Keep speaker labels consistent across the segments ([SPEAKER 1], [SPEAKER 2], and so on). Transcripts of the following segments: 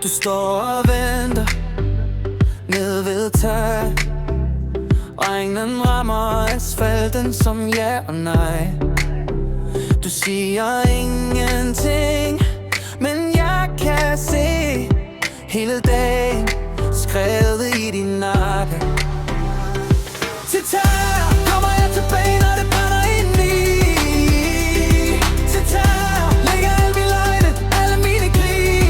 [SPEAKER 1] Du står og venter ned ved tag. Regnen rammer asfalten som ja og nej. Du siger ingenting, men jeg kan se hele dagen skrevet i din nakke. Til terror kommer jeg tilbage, når det brænder indeni. Til terror lægger alle mine løgne, alle mine krig.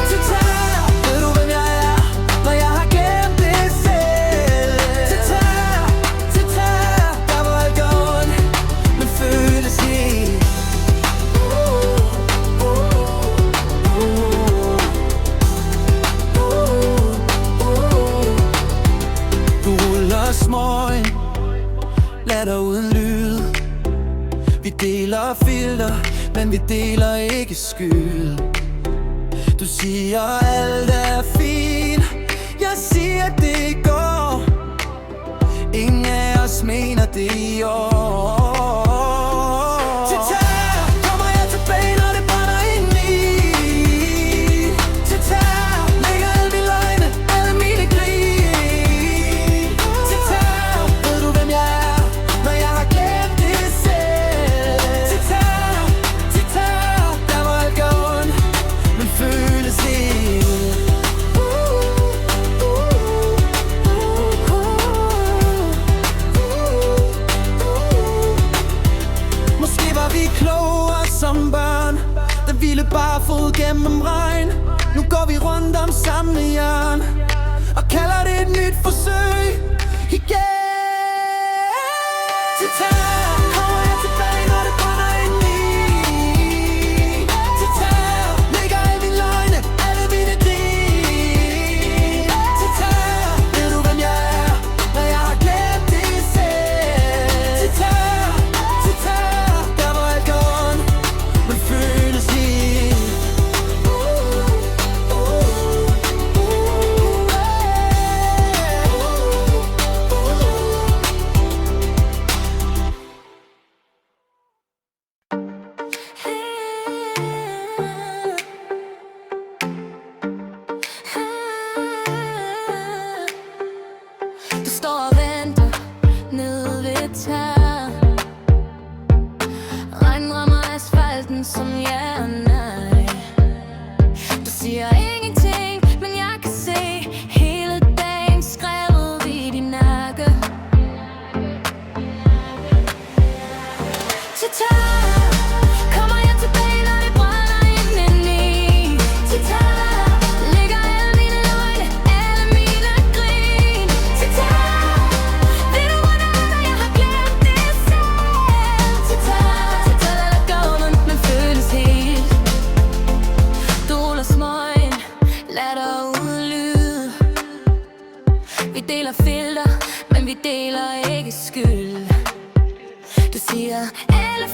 [SPEAKER 1] Til terror ved du hvem jeg er, når jeg har glemt det selv. Til terror, der hvor alt går ondt, men føles helt. Du ruller smøgen, lader uden lyd. Vi deler filter, men vi deler ikke skyld. Du siger alt er fint, jeg siger det går. Ingen af os mener det i år. Til terror kommer jeg tilbage, når det brænder indeni. Til terror lægger alle mine løgne, alle mine krig. Til terror ved du hvem jeg er, når jeg har glemt det selv. Til terror, der hvor alt går ondt, men føles helt. Måske var vi klogere som børn, der ville bare fod gennem regn. Nu går vi rundt om samme hjørne og kalder det et nyt forsøg igen. Til terror kommer jeg tilbage, når det brænder indeni. Til terror lægger alle mine løgne, alle mine krig. Til terror ved du hvem jeg er, når jeg har glemt det selv. Til terror, der hvor alt går ondt, men føles helt. Du står og venter nede ved tag. Regnen rammer asfalten som ja og nej. Du siger ingenting, men jeg kan se hele dagen skrevet i din nakke. Til terror kommer jeg tilbage, når det brænder indeni. Til terror lægger alle mine løgne, alle mine grin. Til terror ved du hvor det er, når jeg har glemt det selv. Til terror, der går ondt, men føles helt. Du ruller smøgen, lader uden lyd. Vi deler filter, men vi deler ikke skyld. Du siger alle